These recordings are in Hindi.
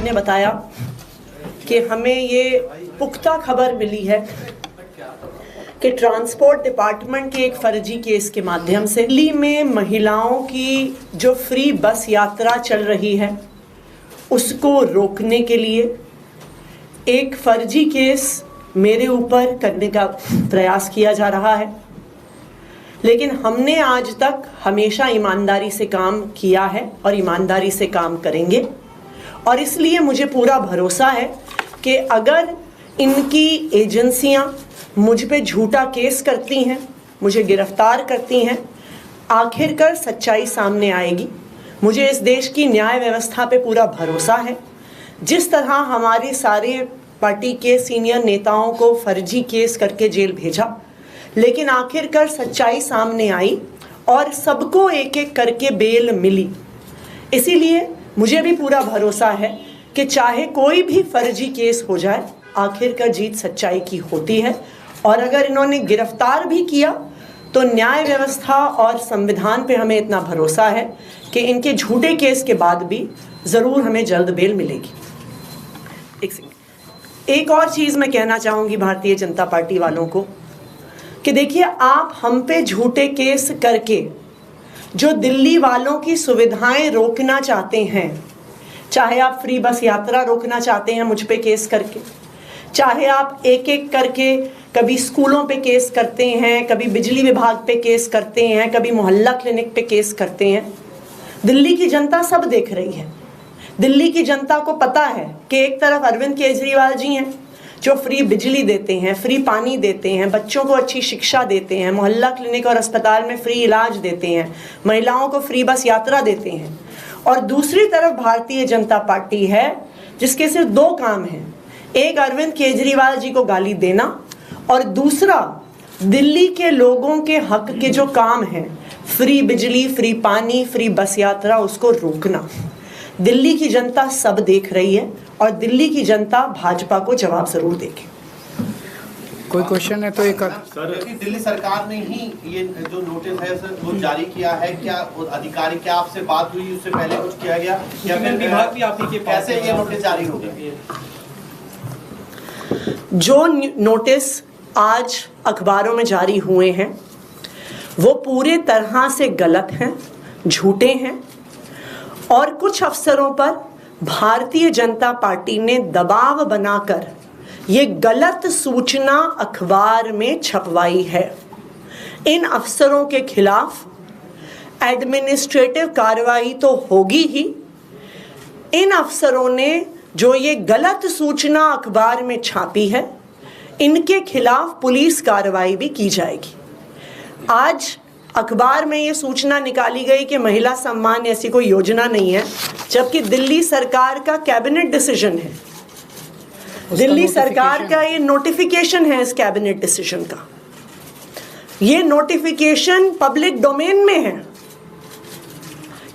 ने बताया कि हमें ये पुख्ता खबर मिली है कि ट्रांसपोर्ट डिपार्टमेंट के एक फर्जी केस के माध्यम से दिल्ली में महिलाओं की जो फ्री बस यात्रा चल रही है उसको रोकने के लिए एक फर्जी केस मेरे ऊपर करने का प्रयास किया जा रहा है। लेकिन हमने आज तक हमेशा ईमानदारी से काम किया है और ईमानदारी से काम करेंगे, और इसलिए मुझे पूरा भरोसा है कि अगर इनकी एजेंसियां मुझ पे झूठा केस करती हैं, मुझे गिरफ्तार करती हैं, आखिरकार सच्चाई सामने आएगी। मुझे इस देश की न्याय व्यवस्था पे पूरा भरोसा है। जिस तरह हमारे सारे पार्टी के सीनियर नेताओं को फर्जी केस करके जेल भेजा, लेकिन आखिरकार सच्चाई सामने आई और सबको एक एक करके बेल मिली। इसीलिए मुझे भी पूरा भरोसा है कि चाहे कोई भी फर्जी केस हो जाए, आखिरकार जीत सच्चाई की होती है। और अगर इन्होंने गिरफ्तार भी किया तो न्याय व्यवस्था और संविधान पे हमें इतना भरोसा है कि इनके झूठे केस के बाद भी ज़रूर हमें जल्द बेल मिलेगी। एक और चीज़ मैं कहना चाहूँगी भारतीय जनता पार्टी वालों को कि देखिए, आप हम पे झूठे केस करके जो दिल्ली वालों की सुविधाएं रोकना चाहते हैं, चाहे आप फ्री बस यात्रा रोकना चाहते हैं मुझ पे केस करके, चाहे आप एक एक करके कभी स्कूलों पे केस करते हैं, कभी बिजली विभाग पे केस करते हैं, कभी मोहल्ला क्लिनिक पे केस करते हैं, दिल्ली की जनता सब देख रही है। दिल्ली की जनता को पता है कि एक तरफ अरविंद केजरीवाल जी हैं जो फ्री बिजली देते हैं, फ्री पानी देते हैं, बच्चों को अच्छी शिक्षा देते हैं, मोहल्ला क्लिनिक और अस्पताल में फ्री इलाज देते हैं, महिलाओं को फ्री बस यात्रा देते हैं, और दूसरी तरफ भारतीय जनता पार्टी है जिसके सिर्फ दो काम हैं, एक अरविंद केजरीवाल जी को गाली देना और दूसरा दिल्ली के लोगों के हक के जो काम हैं, फ्री बिजली, फ्री पानी, फ्री बस यात्रा, उसको रोकना। दिल्ली की जनता सब देख रही है और दिल्ली की जनता भाजपा को जवाब जरूर देगी। कोई क्वेश्चन है तो एक सर, दिल्ली सरकार ने ही ये जो नोटिस है सर वो जारी किया है, क्या अधिकारी, क्या आपसे बात हुई, उससे पहले कुछ किया गया या फिर विभाग भी आप ही के कैसे ये नोटिस जारी हो गया? जो नोटिस आज अखबारों में जारी हुए हैं वो पूरे तरह से गलत हैं, झूठे हैं, और कुछ अफसरों पर भारतीय जनता पार्टी ने दबाव बनाकर ये गलत सूचना अखबार में छपवाई है। इन अफसरों के खिलाफ एडमिनिस्ट्रेटिव कार्रवाई तो होगी ही, इन अफसरों ने जो ये गलत सूचना अखबार में छापी है इनके खिलाफ पुलिस कार्रवाई भी की जाएगी। आज अखबार में ये सूचना निकाली गई कि महिला सम्मान ऐसी कोई योजना नहीं है, जबकि दिल्ली सरकार का कैबिनेट डिसीजन है, दिल्ली सरकार का ये नोटिफिकेशन है इस कैबिनेट डिसीजन का। ये नोटिफिकेशन पब्लिक डोमेन में है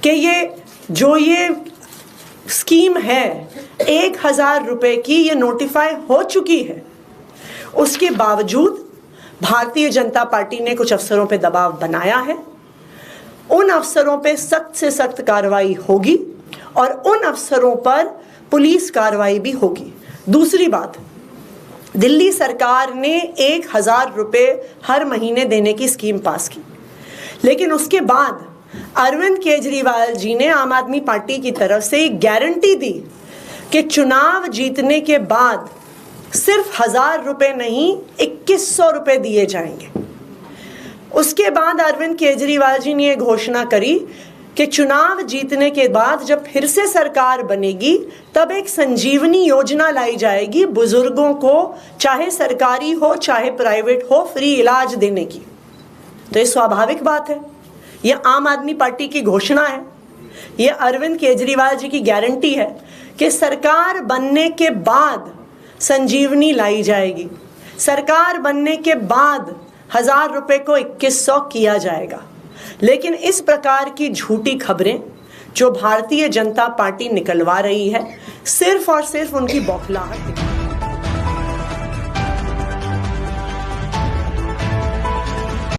कि ये स्कीम है 1000 रुपए की, ये नोटिफाई हो चुकी है। उसके बावजूद भारतीय जनता पार्टी ने कुछ अफसरों पे दबाव बनाया है। उन अफसरों पे सख्त से सख्त कार्रवाई होगी और उन अफसरों पर पुलिस कार्रवाई भी होगी। दूसरी बात, दिल्ली सरकार ने 1000 रुपए हर महीने देने की स्कीम पास की, लेकिन उसके बाद अरविंद केजरीवाल जी ने आम आदमी पार्टी की तरफ से एक गारंटी दी कि चुनाव जीतने के बाद सिर्फ 1000 रुपए नहीं 2100 रुपए दिए जाएंगे। उसके बाद अरविंद केजरीवाल जी ने यह घोषणा करी कि चुनाव जीतने के बाद जब फिर से सरकार बनेगी तब एक संजीवनी योजना लाई जाएगी, बुजुर्गों को चाहे सरकारी हो चाहे प्राइवेट हो फ्री इलाज देने की। तो ये स्वाभाविक बात है, ये आम आदमी पार्टी की घोषणा है, ये अरविंद केजरीवाल जी की गारंटी है कि सरकार बनने के बाद संजीवनी लाई जाएगी, सरकार बनने के बाद 1000 रुपए को 2100 किया जाएगा। लेकिन इस प्रकार की झूठी खबरें जो भारतीय जनता पार्टी निकलवा रही है, सिर्फ और सिर्फ उनकी बौखलाहट